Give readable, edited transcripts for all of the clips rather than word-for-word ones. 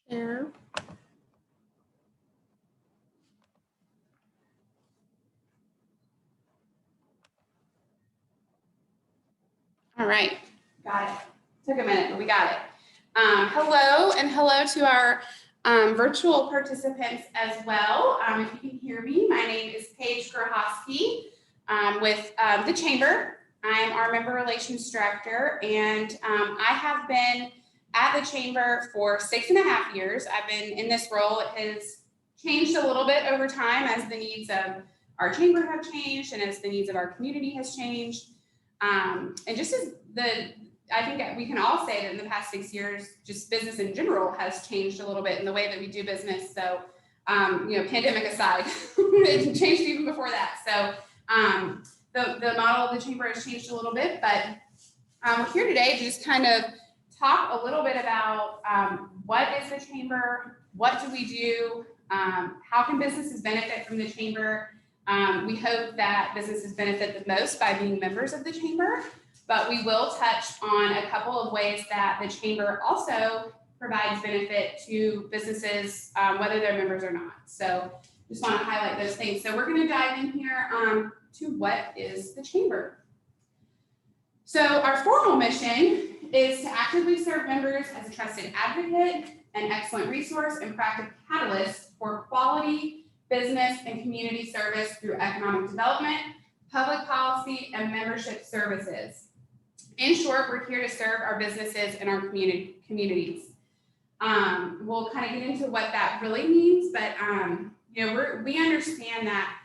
Share. All right, got it. Took a minute, but we got it. Hello, and hello to our virtual participants as well. If you can hear me, my name is Paige Grochoske with the Chamber. I'm our Member Relations Director, and I have been at the Chamber for 6.5 years. I've been in this role. It has changed a little bit over time as the needs of our Chamber have changed and as the needs of our community has changed. And just as I think we can all say that in the past 6 years, just business in general has changed a little bit in the way that we do business. So, pandemic aside, it changed even before that. So the model of the Chamber has changed a little bit, but we're here today to just kind of talk a little bit about what is the Chamber, what do we do, how can businesses benefit from the Chamber. We hope that businesses benefit the most by being members of the Chamber, but we will touch on a couple of ways that the Chamber also provides benefit to businesses, whether they're members or not. So just want to highlight those things. So we're going to dive in here to what is the Chamber. So our formal mission is to actively serve members as a trusted advocate, an excellent resource, and practical catalyst for quality business and community service through economic development, public policy, and membership services. In short, we're here to serve our businesses and our communities. We'll kind of get into what that really means, but we understand that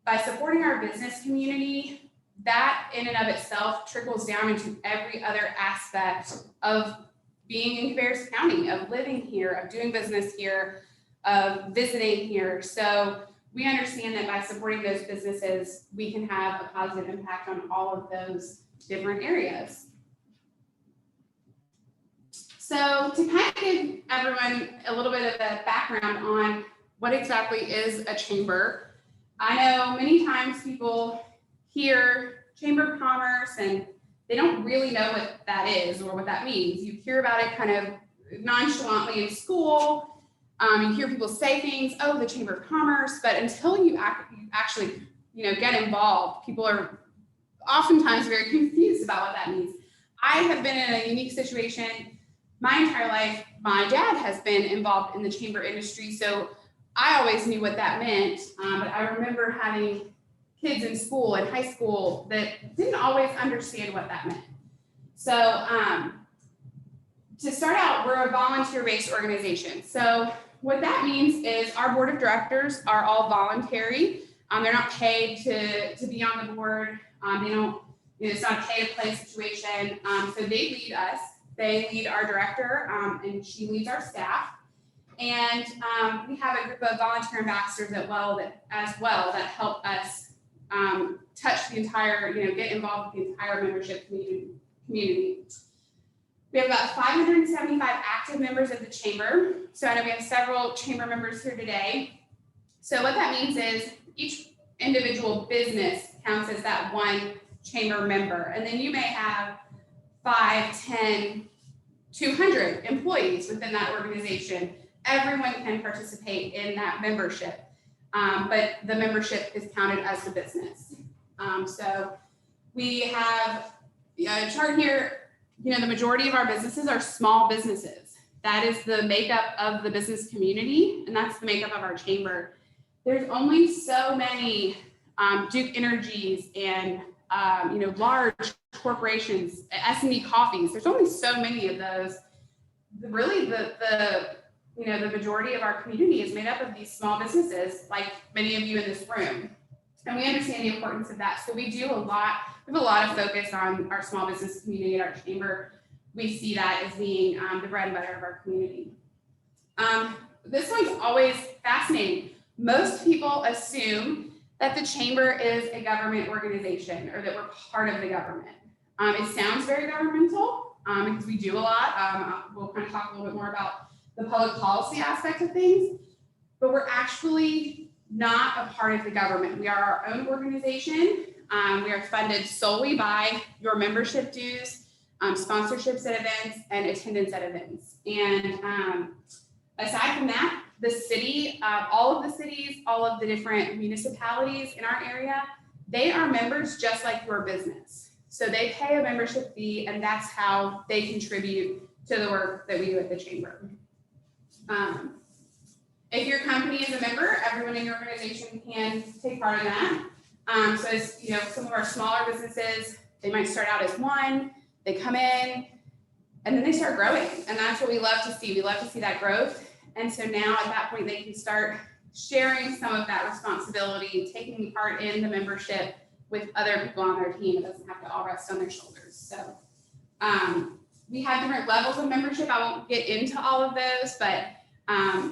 by supporting our business community, that in and of itself trickles down into every other aspect of being in Cabarrus County, of living here, of doing business here, of visiting here. So we understand that by supporting those businesses, we can have a positive impact on all of those different areas. So to kind of give everyone a little bit of a background on what exactly is a chamber, I know many times people hear Chamber of Commerce and they don't really know what that is or what that means. You hear about it kind of nonchalantly in school. You hear people say things, oh, the Chamber of Commerce, but until you actually, get involved, people are oftentimes very confused about what that means. I have been in a unique situation my entire life. My dad has been involved in the chamber industry, so I always knew what that meant. But I remember having kids in school and high school that didn't always understand what that meant. So to start out, we're a volunteer-based organization. So what that means is our board of directors are all voluntary. They're not paid to be on the board. They don't, it's not a pay-to-play situation. So they lead us. They lead our director, and she leads our staff. And we have a group of volunteer ambassadors as well that help us touch the entire, get involved with the entire membership community. We have about 575 active members of the chamber. So I know we have several chamber members here today. So what that means is each individual business counts as that one chamber member. And then you may have 5, 10, 200 employees within that organization. Everyone can participate in that membership, but the membership is counted as the business. So we have a chart here. The majority of our businesses are small businesses. That is the makeup of the business community, and that's the makeup of our chamber. There's only so many Duke Energies and large corporations, S&E Coffees. There's only so many of those. Really, the majority of our community is made up of these small businesses, like many of you in this room. And we understand the importance of that. So we have a lot of focus on our small business community at our chamber. We see that as being the bread and butter of our community. This one's always fascinating. Most people assume that the chamber is a government organization or that we're part of the government. It sounds very governmental because we do a lot. We'll kind of talk a little bit more about the public policy aspect of things, but we're actually not a part of the government. We are our own organization. We are funded solely by your membership dues, sponsorships at events, and attendance at events. And Aside from that, the city, all of the cities, all of the different municipalities in our area, they are members just like your business. So they pay a membership fee, and that's how they contribute to the work that we do at the chamber. If your company is a member, everyone in your organization can take part in that. So as you know, some of our smaller businesses, they might start out as one, they come in, and then they start growing. And that's what we love to see. We love to see that growth. And so now at that point, they can start sharing some of that responsibility, taking part in the membership with other people on their team. It doesn't have to all rest on their shoulders. So we have different levels of membership. I won't get into all of those, but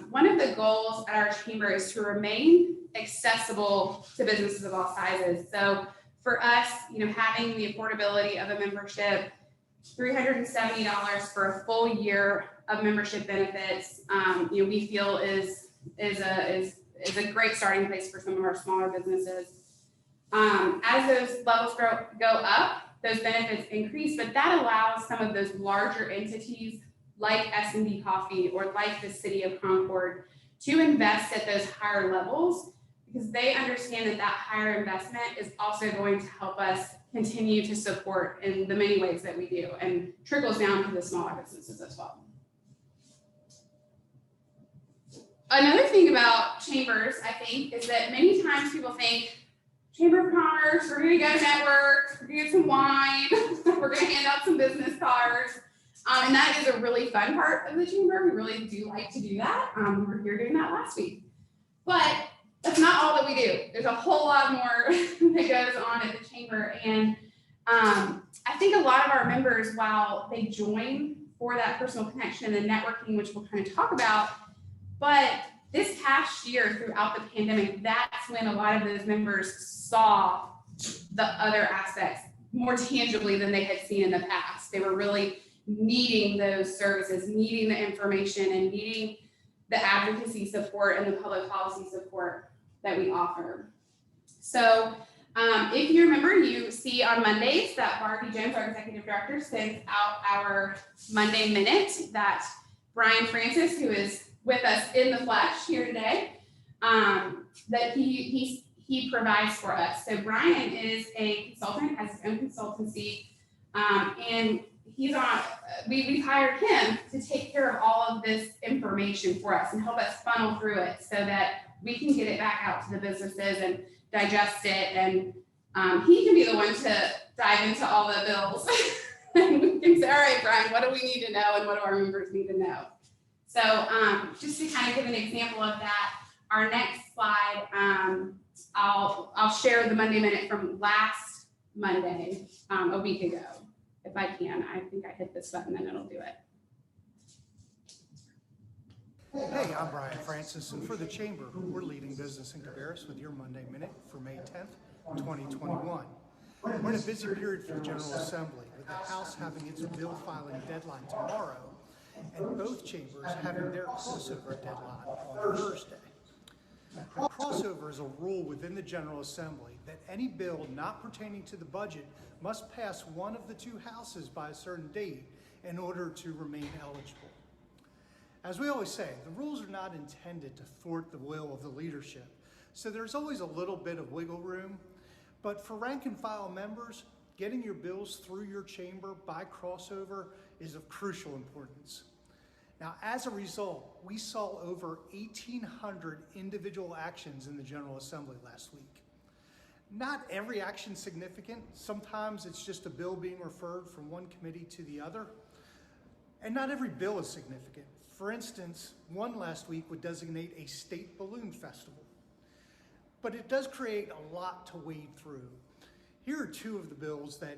one of the goals at our chamber is to remain accessible to businesses of all sizes. So for us, you know, having the affordability of a membership, $370 for a full year of membership benefits, you know, we feel is a great starting place for some of our smaller businesses. As those levels go up, those benefits increase, but that allows some of those larger entities like S&B Coffee or like the City of Concord to invest at those higher levels, because they understand that that higher investment is also going to help us continue to support in the many ways that we do, and trickles down to the smaller businesses as well. Another thing about chambers, I think, is that many times people think, Chamber of Commerce, we're gonna go network, we're gonna get some wine, we're gonna hand out some business cards. And that is a really fun part of the chamber. We really do like to do that. We were here doing that last week. But that's not all that we do. There's a whole lot more that goes on at the chamber. And I think a lot of our members, while they join for that personal connection and the networking, which we'll kind of talk about, but this past year throughout the pandemic, that's when a lot of those members saw the other aspects more tangibly than they had seen in the past. They were really needing those services, needing the information, and needing the advocacy support and the public policy support that we offer. So if you remember, you see on Mondays that Barbie Jones, our executive director, sends out our Monday Minute that Brian Francis, who is with us in the flesh here today, that he provides for us. So Brian is a consultant, has his own consultancy, and he's on, we've hired him to take care of all of this information for us and help us funnel through it so that we can get it back out to the businesses and digest it. And he can be the one to dive into all the bills. And we can say, all right, Brian, what do we need to know and what do our members need to know? So just to kind of give an example of that, our next slide, I'll share the Monday Minute from last Monday, a week ago. If I can, I think I hit this button and it'll do it. Hey, I'm Brian Francis, and for the Chamber, we're leading business in Cabarrus with your Monday Minute for May 10th, 2021. We're in a busy period for the General Assembly, with the House having its bill filing deadline tomorrow, and both chambers having their crossover deadline on Thursday. A crossover is a rule within the General Assembly that any bill not pertaining to the budget must pass one of the two houses by a certain date in order to remain eligible. As we always say, the rules are not intended to thwart the will of the leadership, so there's always a little bit of wiggle room. But for rank and file members, getting your bills through your chamber by crossover is of crucial importance. Now, as a result, we saw over 1,800 individual actions in the General Assembly last week. Not every action significant. Sometimes it's just a bill being referred from one committee to the other. And not every bill is significant. For instance, one last week would designate a state balloon festival. But it does create a lot to wade through. Here are two of the bills that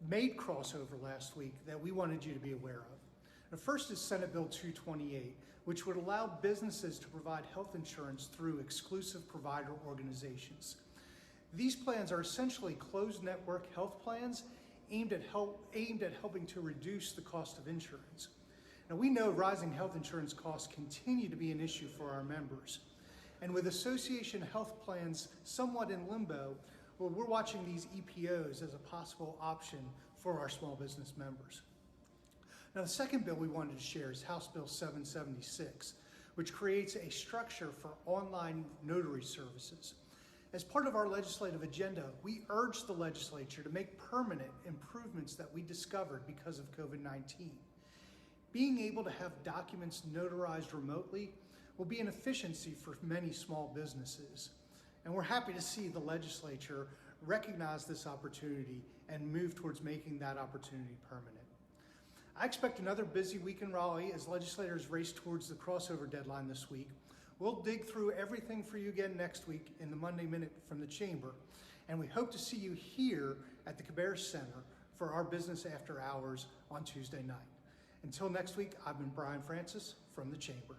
made crossover last week that we wanted you to be aware of. The first is Senate Bill 228, which would allow businesses to provide health insurance through exclusive provider organizations. These plans are essentially closed network health plans aimed at helping to reduce the cost of insurance. Now, we know rising health insurance costs continue to be an issue for our members. And with association health plans somewhat in limbo, well, we're watching these EPOs as a possible option for our small business members. Now, the second bill we wanted to share is House Bill 776, which creates a structure for online notary services. As part of our legislative agenda, we urge the legislature to make permanent improvements that we discovered because of COVID-19. Being able to have documents notarized remotely will be an efficiency for many small businesses. And we're happy to see the legislature recognize this opportunity and move towards making that opportunity permanent. I expect another busy week in Raleigh as legislators race towards the crossover deadline this week. We'll dig through everything for you again next week in the Monday Minute from the Chamber, and we hope to see you here at the Cabarrus Center for our business after hours on Tuesday night. Until next week, I've been Brian Francis from the Chamber.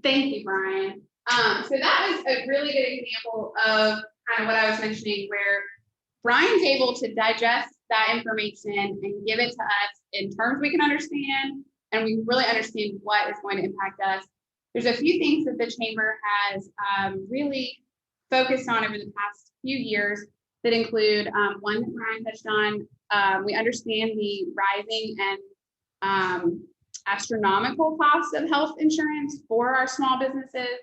Thank you, Brian. So that was a really good example of kind of what I was mentioning, where Brian's able to digest that information and give it to us in terms we can understand, and we really understand what is going to impact us. There's a few things that the Chamber has really focused on over the past few years that include one that Brian touched on. We understand the rising and astronomical costs of health insurance for our small businesses.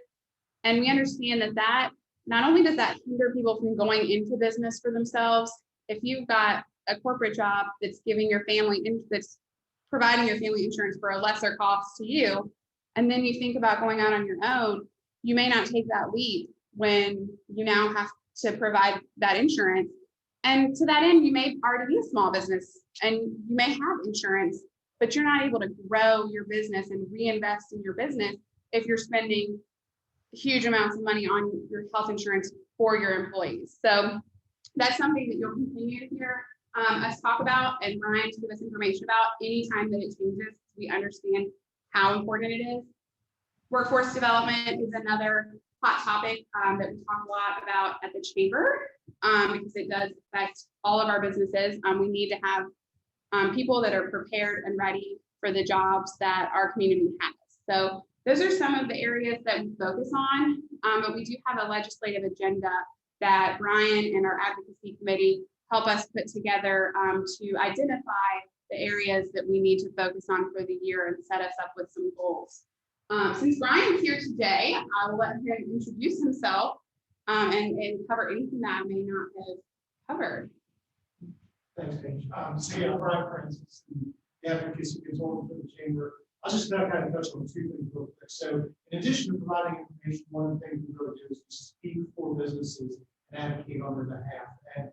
And we understand that not only does that hinder people from going into business for themselves, if you've got a corporate job that's giving your family, that's providing your family insurance for a lesser cost to you, and then you think about going out on your own, you may not take that leap when you now have to provide that insurance. And to that end, you may already be a small business and you may have insurance, but you're not able to grow your business and reinvest in your business if you're spending huge amounts of money on your health insurance for your employees. So that's something that you'll continue to hear us talk about, and Brian to give us information about anytime that it changes. We understand how important it is. Workforce development is another hot topic that we talk a lot about at the Chamber because it does affect all of our businesses. We need to have people that are prepared and ready for the jobs that our community has. So those are some of the areas that we focus on, but we do have a legislative agenda that Brian and our advocacy committee help us put together to identify the areas that we need to focus on for the year and set us up with some goals. Since Brian's here today, I'll let him introduce himself and cover anything that I may not have covered. Thanks, Paige. So yeah, Brian Francis, the advocacy consultant for the Chamber. I'll just now kind of touch on two things real quick. So in addition to providing information, one of the things we really do is to speak for businesses and advocate on their behalf. And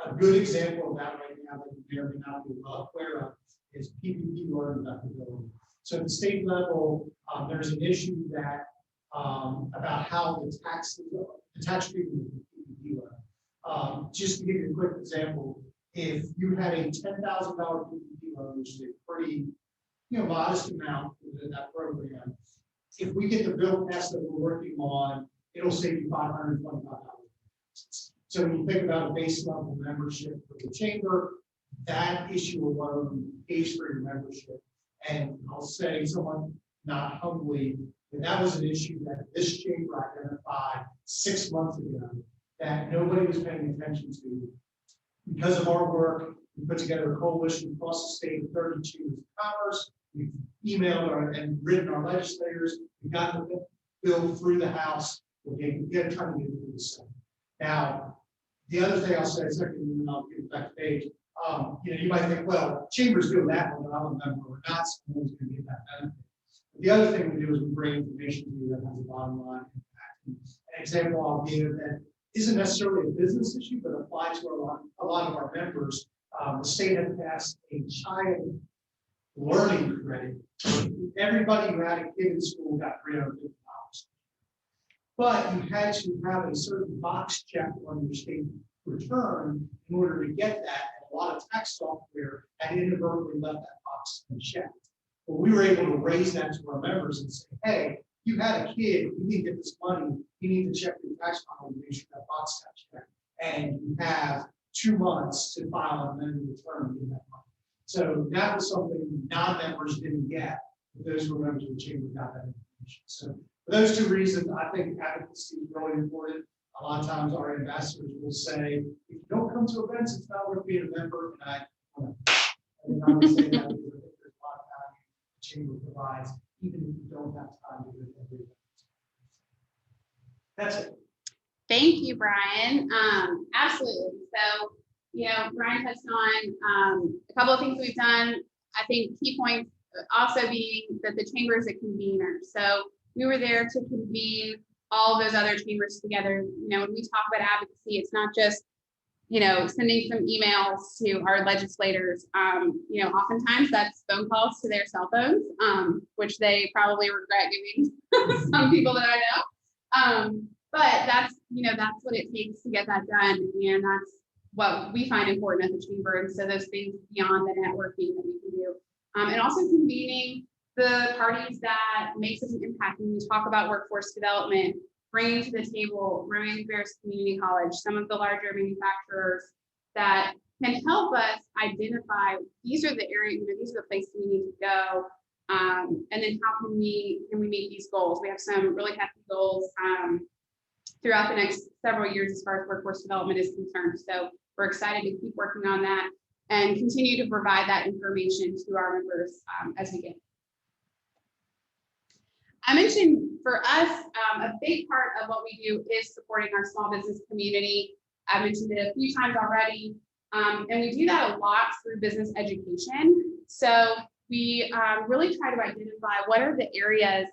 a good example of that right now that you may or may not be aware of is PPP loan deductibility. So at the state level, there's an issue that about how the tax treatment of the PPP loan. Just to give you a quick example, if you had a $10,000 PPP loan, which is a pretty modest amount within that program, if we get the bill passed that we're working on, it'll save you $525. So when you think about a base level membership for the Chamber, that issue alone pays for your membership. And I'll say somewhat not humbly, that was an issue that this Chamber identified 6 months ago that nobody was paying attention to. Because of our work, we put together a coalition across the state of 32 chambers of commerce. We've emailed and written our legislators. We got the bill through the House. We're trying to get it through the Senate. Now, the other thing I'll say, second, and then I'll give it back to Paige. You might think, well, Chambers do that one, but I'm a member. We're not someone's going to get that benefit. But the other thing we do is we bring information to you that has a bottom line impact. And an example I'll give that isn't necessarily a business issue, but applies to a lot of our members. The state has passed a child learning credit. Everybody who had a kid in school got $350. But you had to have a certain box check on your state return in order to get that. And a lot of tax software had inadvertently left that box unchecked. Well, we were able to raise that to our members and say, hey, you had a kid, you need to get this money, you need to check your tax file to make sure that box got checked. And you have 2 months to file an amended return to get that money. So that was something non-members didn't get, but those who were members of the Chamber got that information. So for those two reasons, I think advocacy is really important. A lot of times our ambassadors will say, if you don't come to events, it's not worth being a member. And I would say that because I think there's a lot of value chamber provides, even if you don't have time to attend every event. That's it. Thank you, Brian. Absolutely. So, Brian touched on a couple of things we've done. I think key points also being that the chamber is a convener. So we were there to convene all of those other chambers together. When we talk about advocacy, it's not just, sending some emails to our legislators. Oftentimes that's phone calls to their cell phones, which they probably regret giving some people that I know. But that's what it takes to get that done. And that's what we find important at the chamber. And so those things beyond the networking that we can do. And also convening the parties that make such an impact. When we talk about workforce development, bringing to the table May2021 Community College, some of the larger manufacturers that can help us identify these are the areas, these are the places we need to go. And then how can we meet these goals? We have some really hefty goals throughout the next several years as far as workforce development is concerned. So we're excited to keep working on that and continue to provide that information to our members as we get. I mentioned for us, a big part of what we do is supporting our small business community. I mentioned it a few times already, and we do that a lot through business education. So we really try to identify what are the areas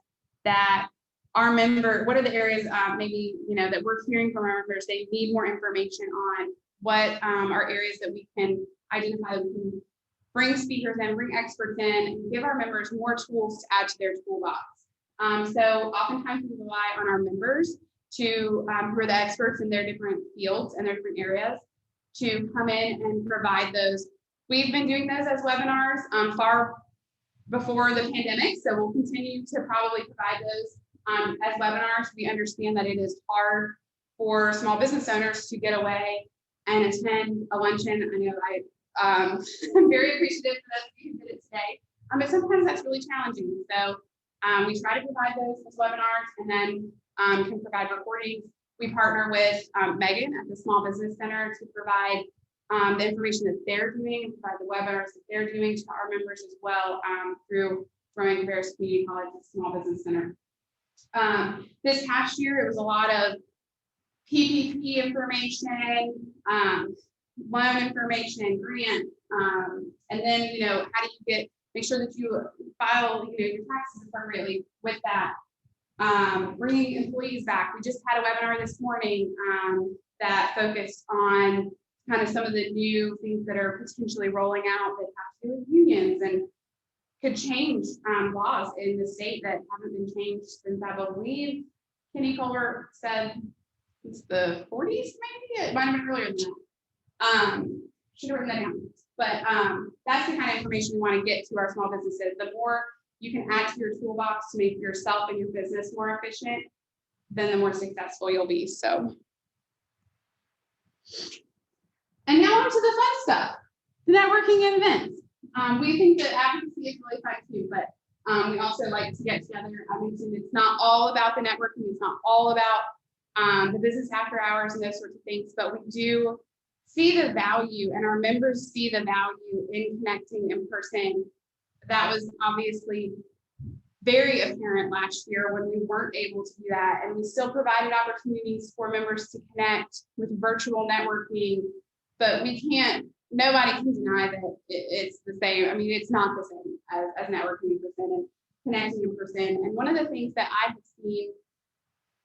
that our what are the areas maybe, that we're hearing from our members, they need more information on, what are areas that we can identify, we can bring speakers in, bring experts in, and give our members more tools to add to their toolbox. So oftentimes we rely on our members to, who are the experts in their different fields and their different areas, to come in and provide those. We've been doing those as webinars far before the pandemic, so we'll continue to probably provide those as webinars. We understand that it is hard for small business owners to get away and attend a luncheon. I know I'm very appreciative for those of you who did it today, but sometimes that's really challenging. So we try to provide those as webinars, and then can provide recordings. We partner with Megan at the Small Business Center to provide the information that they're doing, and provide the webinars that they're doing to our members as well through Cabarrus Community College Small Business Center. This past year, it was a lot of PPP information, loan information, grant, and then, how do you make sure that you file, your taxes appropriately with that. Bringing employees back. We just had a webinar this morning that focused on kind of some of the new things that are potentially rolling out that have to do with unions and could change laws in the state that haven't been changed since, I believe, Kenny Kohler said it's the 40s, maybe? It might have been earlier than that. Should have written that down. But that's the kind of information we want to get to our small businesses. The more you can add to your toolbox to make yourself and your business more efficient, then the more successful you'll be. So, and now on to the fun stuff, the networking and events. We think that advocacy is really fun too, but we also like to get together. I mentioned it's not all about the networking. It's not all about the business after hours and those sorts of things, but we do see the value, and our members see the value in connecting in person. That was obviously very apparent last year when we weren't able to do that, and we still provided opportunities for members to connect with virtual networking, but nobody can deny that it's the same. I mean, it's not the same as networking in person and connecting in person. And one of the things that I have seen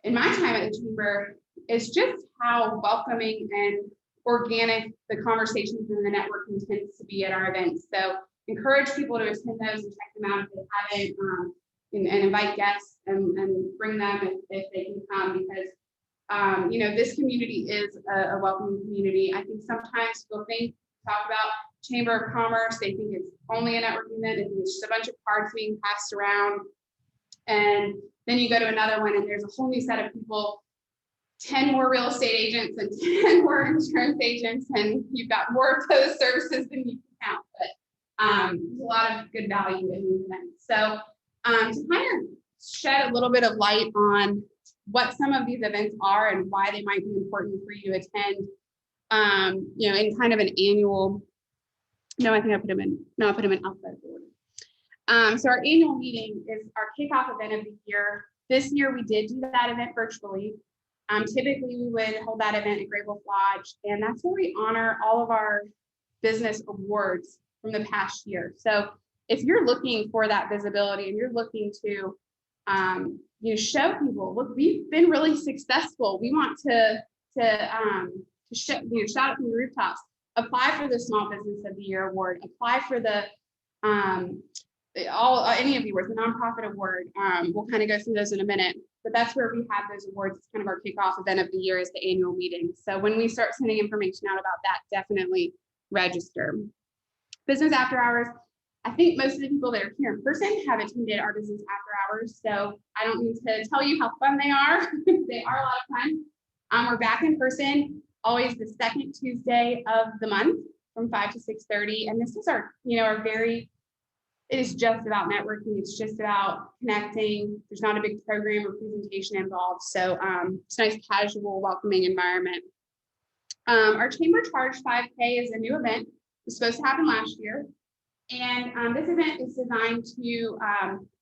in my time at the chamber is just how welcoming and organic the conversations and the networking tends to be at our events. So encourage people to attend those and check them out if they haven't, and invite guests and bring them if they can come, because this community is a welcoming community. I think sometimes people talk about Chamber of Commerce, they think it's only a networking event, and it's just a bunch of cards being passed around. And then you go to another one and there's a whole new set of people, 10 more real estate agents and 10 more insurance agents, and you've got more of those services than you can count. But there's a lot of good value in these events. So to kind of shed a little bit of light on what some of these events are and why they might be important for you to attend, in kind of an annual, I put them in alphabetical So our annual meeting is our kickoff event of the year. This year we did do that event virtually. Typically we would hold that event at Great Wolf Lodge, and that's where we honor all of our business awards from the past year. So if you're looking for that visibility and you're looking to show people, look, we've been really successful. We want to shout it from the rooftops. Apply for the Small Business of the Year award. Apply for the any of the awards, the nonprofit award. We'll kind of go through those in a minute, but that's where we have those awards. It's kind of our kickoff event of the year is the annual meeting. So when we start sending information out about that, definitely register. Business after hours. I think most of the people that are here in person have attended our business after hours. So I don't need to tell you how fun they are. They are a lot of fun. We're back in person, always the second Tuesday of the month from 5 to 6:30. And this is our it is just about networking. It's just about connecting. There's not a big program or presentation involved. So it's a nice, casual, welcoming environment. Our chamber charge 5K is a new event. It was supposed to happen last year. And this event is designed to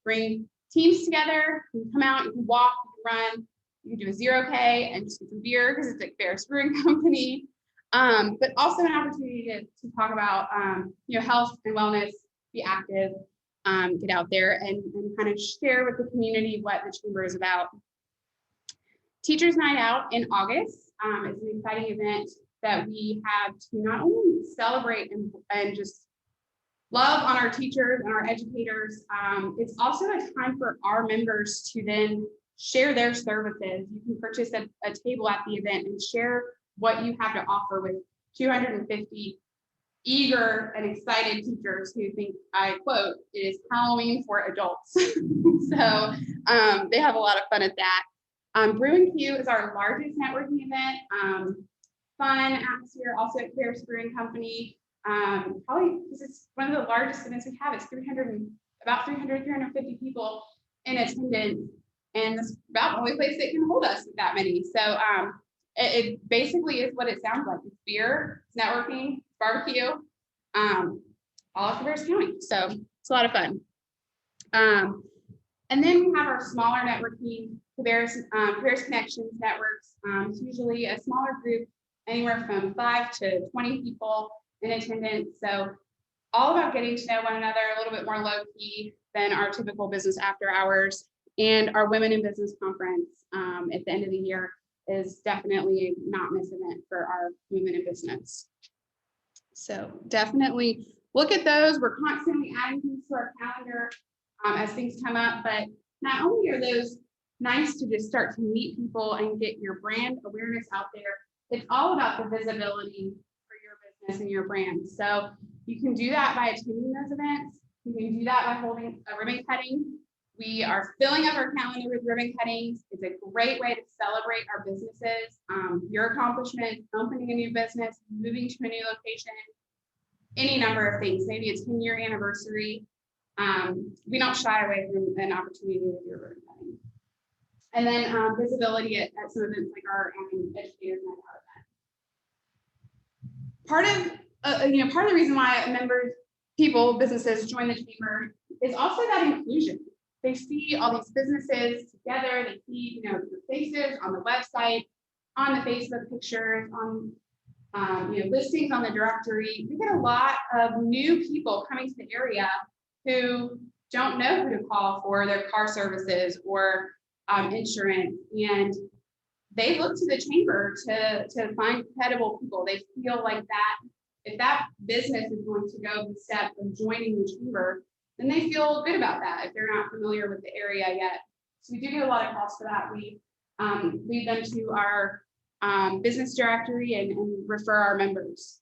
bring teams together. You can come out, you can walk, you can run, you can do a 0K and just get some beer because it's like Cabarrus Brewing Company. But also an opportunity to talk about health and wellness, be active, get out there and kind of share with the community what the chamber is about. Teachers Night Out in August is an exciting event that we have to not only celebrate and just love on our teachers and our educators. It's also a time for our members to then share their services. You can purchase a table at the event and share what you have to offer with 250 eager and excited teachers who think, I quote, it is Halloween for adults. So they have a lot of fun at that. Brew and Q is our largest networking event. Fun atmosphere, also at Cabarrus Brewing Company. Probably because it's one of the largest events we have. It's 350 people in attendance, and it's about the only place that can hold us with that many. So it basically is what it sounds like. It's beer, it's networking, it's barbecue, all of Cabarrus County. So it's a lot of fun. And then we have our smaller networking, Cabarrus Connections networks. It's usually a smaller group, anywhere from 5 to 20 people in attendance. So all about getting to know one another, a little bit more low key than our typical business after hours. And our Women in Business Conference at the end of the year is definitely a not miss event for our Women in Business. So definitely look at those. We're constantly adding things to our calendar as things come up, but not only are those nice to just start to meet people and get your brand awareness out there, it's all about the visibility for your business and your brand. So you can do that by attending those events. You can do that by holding a ribbon cutting. We are filling up our calendar with ribbon cuttings. It's a great way to celebrate our businesses, your accomplishments, opening a new business, moving to a new location, any number of things, maybe a 10-year anniversary. We don't shy away from an opportunity to do a ribbon cutting. And then visibility at some events like our Educators Night Out event. Part of the reason why businesses join the chamber is also that inclusion. They see all these businesses together. They see, the faces on the website, on the Facebook pictures, on listings on the directory. We get a lot of new people coming to the area who don't know who to call for their car services or insurance, and they look to the chamber to find credible people. They feel like that if that business is going to go the step of joining the chamber, then they feel good about that if they're not familiar with the area yet. So we do get a lot of calls for that. We lead them to our business directory and refer our members.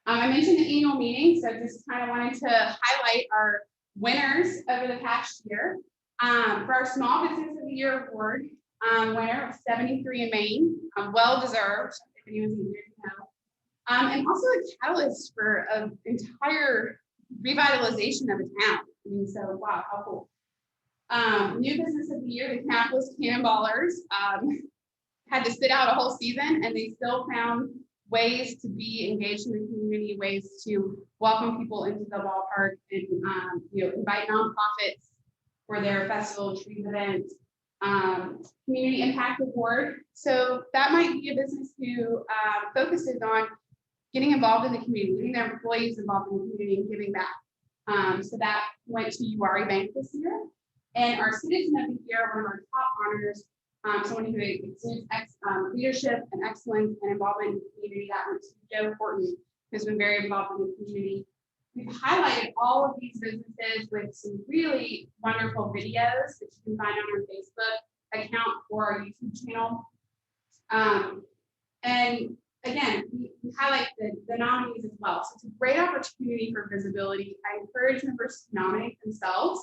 I mentioned the annual meeting, so just kind of wanted to highlight our winners over the past year. For our Small Business of the Year award, winner of 73 in Maine, well deserved, if anyone's eager to know. And also a catalyst for an entire revitalization of a town. So wow, how cool. New Business of the Year, the Kannapolis Cannonballers, had to sit out a whole season and they still found ways to be engaged in the community, ways to welcome people into the ballpark, and invite nonprofits for their festival treat events. Community Impact Award. So that might be a business who focuses on getting involved in the community, getting their employees involved in the community and giving back. So that went to URI Bank this year. And our Citizen of the Year, one of our top honors, someone who exudes leadership and excellence and involvement in the community, that went to Joe Horton, who's been very involved in the community. We've highlighted all of these businesses with some really wonderful videos that you can find on our Facebook account or our YouTube channel. And again, we highlight the nominees as well. So it's a great opportunity for visibility. I encourage members to nominate themselves.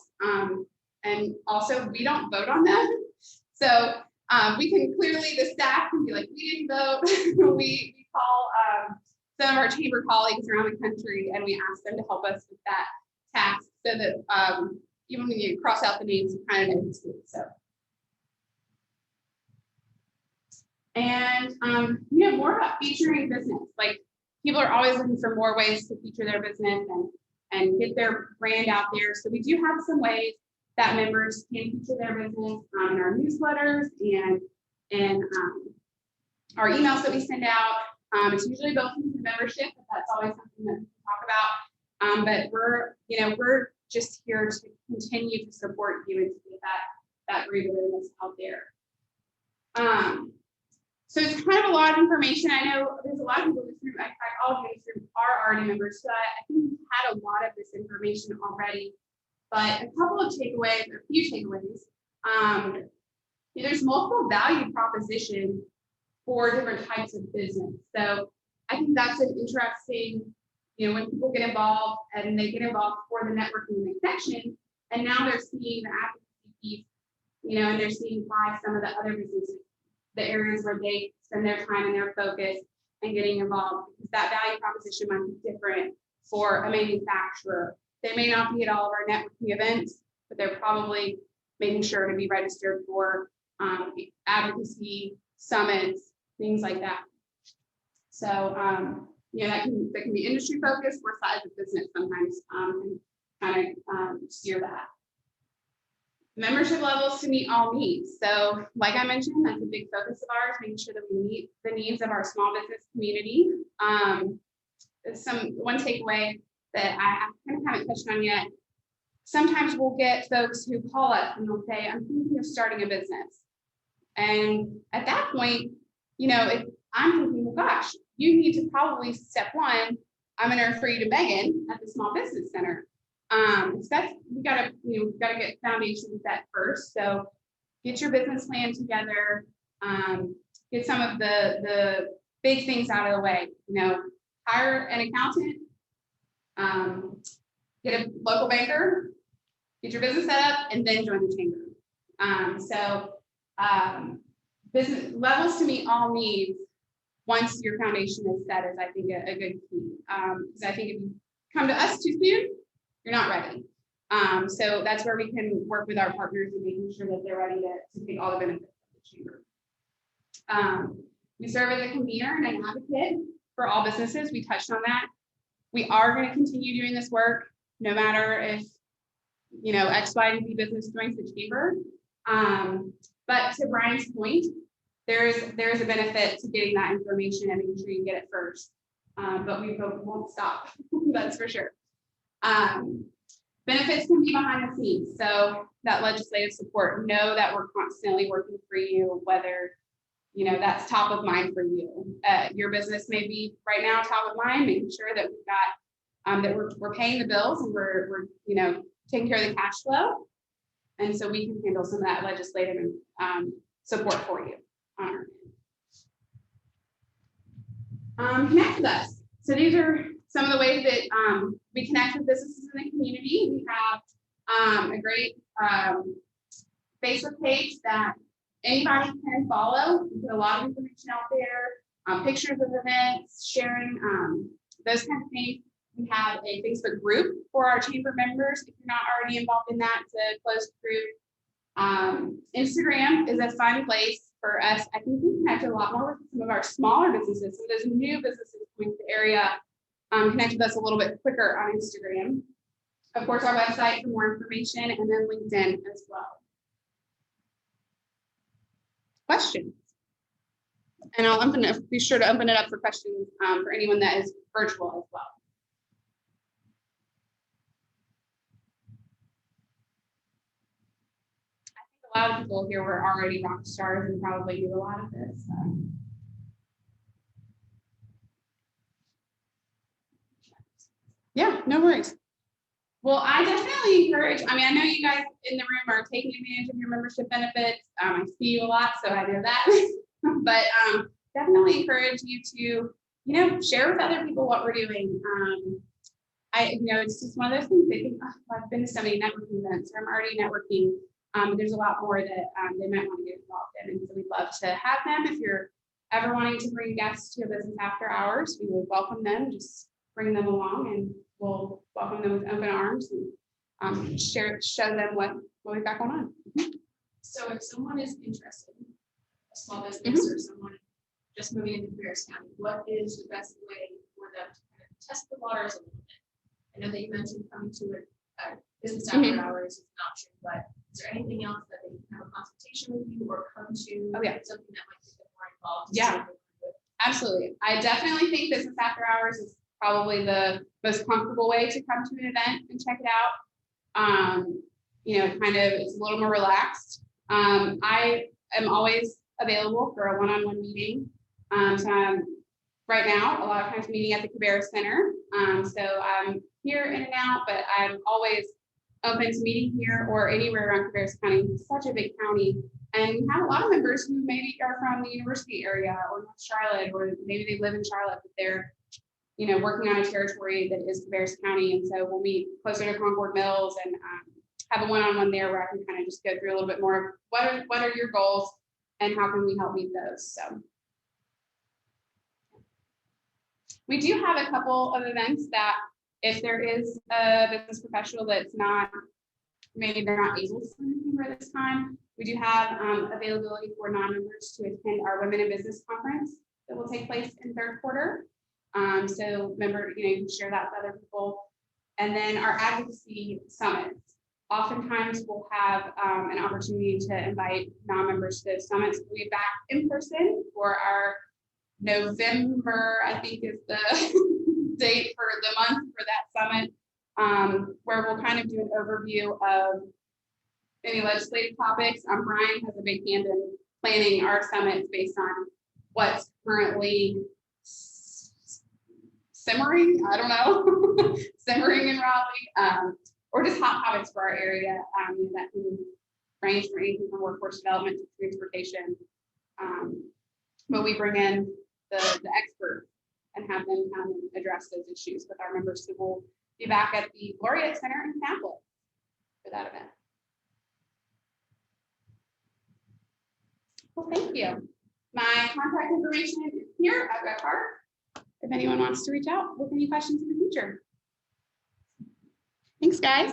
And also, we don't vote on them. So we can clearly, the staff can be like, we didn't vote. we call some of our chamber colleagues around the country, and we ask them to help us with that task so that even when you cross out the names, you kind of know who's who. So, and more about featuring business. Like, people are always looking for more ways to feature their business and get their brand out there. So we do have some ways that members can feature their business in our newsletters and in our emails that we send out. It's usually built into the membership, but that's always something that we talk about. But we're just here to continue to support you and to get that great awareness out there. So it's kind of a lot of information. I know there's a lot of people in this room, in fact, all of you in this room are already members, so I think we've had a lot of this information already. But a couple of takeaways, a few takeaways. There's multiple value propositions for different types of business. So I think that's an interesting, when people get involved and they get involved for the networking and the connection, and now they're seeing the advocacy piece, and they're seeing why some of the other businesses, the areas where they spend their time and their focus and getting involved, because that value proposition might be different for a manufacturer. They may not be at all of our networking events, but they're probably making sure to be registered for advocacy summits, things like that. So that can be industry focused or size of business sometimes, and kind of steer that. Membership levels to meet all needs. So like I mentioned, that's a big focus of ours, making sure that we meet the needs of our small business community. One takeaway that I kind of haven't touched on yet, sometimes we'll get folks who call us and they'll say, I'm thinking of starting a business. And at that point, if I'm thinking, well, gosh, you need to probably step one, I'm going to refer you to Megan at the Small Business Center. So that's, we've got to get foundation set first. So get your business plan together, get some of the big things out of the way, hire an accountant, get a local banker, get your business set up, and then join the chamber. Business levels to meet all needs once your foundation is set is, I think, a good key. Because I think if you come to us too soon, you're not ready. So that's where we can work with our partners and making sure that they're ready to take all the benefits of the chamber. We serve as a convener and an advocate for all businesses. We touched on that. We are going to continue doing this work, no matter if, X, Y, and Z business joins the chamber. But to Brian's point, there's a benefit to getting that information and making sure you get it first. But we won't stop, that's for sure. Benefits can be behind the scenes. So that legislative support, know that we're constantly working for you, whether that's top of mind for you. Your business may be right now top of mind, making sure that we've got that we're paying the bills and we're taking care of the cash flow, and so we can handle some of that legislative support for you on our end. Connect with us. So these are some of the ways that we connect with businesses in the community. We have a great Facebook page that anybody can follow. We put a lot of information out there, pictures of events, sharing, those kind of things. We have a Facebook group for our chamber members. If you're not already involved in that, it's a closed group. Instagram is a fun place for us. I think we connect a lot more with some of our smaller businesses. So there's new businesses coming to the area, connect with us a little bit quicker on Instagram. Of course, our website for more information, and then LinkedIn as well. Questions? And I'll be sure to open it up for questions for anyone that is virtual as well. I think a lot of people here were already rock stars and probably do a lot of this. So. Yeah, no worries. Well, I definitely encourage, I know you guys in the room are taking advantage of your membership benefits. I see you a lot, so I know that. But definitely encourage you to, share with other people what we're doing. It's just one of those things. They think, oh, I've been to so many networking events, or I'm already networking. There's a lot more that they might want to get involved in. And so we'd love to have them. If you're ever wanting to bring guests to a business after hours, we would welcome them. Just bring them along and we'll welcome them with open arms and show them what we've got going on. So if someone is interested, a small business or someone just moving into Cabarrus County, what is the best way for them to kind of test the waters a little bit? I know that you mentioned coming to a business after hours is an option, but is there anything else that they can have a consultation with you or come to something that might be a bit more involved? Yeah, absolutely. I definitely think business after hours is probably the most comfortable way to come to an event and check it out. It's a little more relaxed. I am always available for a one-on-one meeting. So I'm right now, a lot of times meeting at the Cabarrus Center. So I'm here in and out, but I'm always open to meeting here or anywhere around Cabarrus County. It's such a big county. And we have a lot of members who maybe are from the university area or North Charlotte, or maybe they live in Charlotte, but they're working on a territory that is Cabarrus County. And so we'll meet closer to Concord Mills and have a one-on-one there where I can kind of just go through a little bit more of what are your goals and how can we help meet those. So we do have a couple of events that if there is a business professional that's maybe they're not able to for this time, we do have availability for non-members to attend our Women in Business conference that will take place in third quarter. So remember, you can share that with other people. And then our advocacy summits. Oftentimes we'll have an opportunity to invite non-members to those summits. We'll be back in person for our November, I think is the date for the month for that summit, where we'll kind of do an overview of any legislative topics. Brian has a big hand in planning our summits based on what's currently simmering, I don't know, simmering in Raleigh, or just hot topics for our area that can range from anything from workforce development to transportation. But we bring in the experts and have them come and address those issues with our members. So we'll be back at the Laureate Center in Tampa for that event. Well, thank you. My contact information is here. I've got card. If anyone wants to reach out with any questions in the future. Thanks, guys.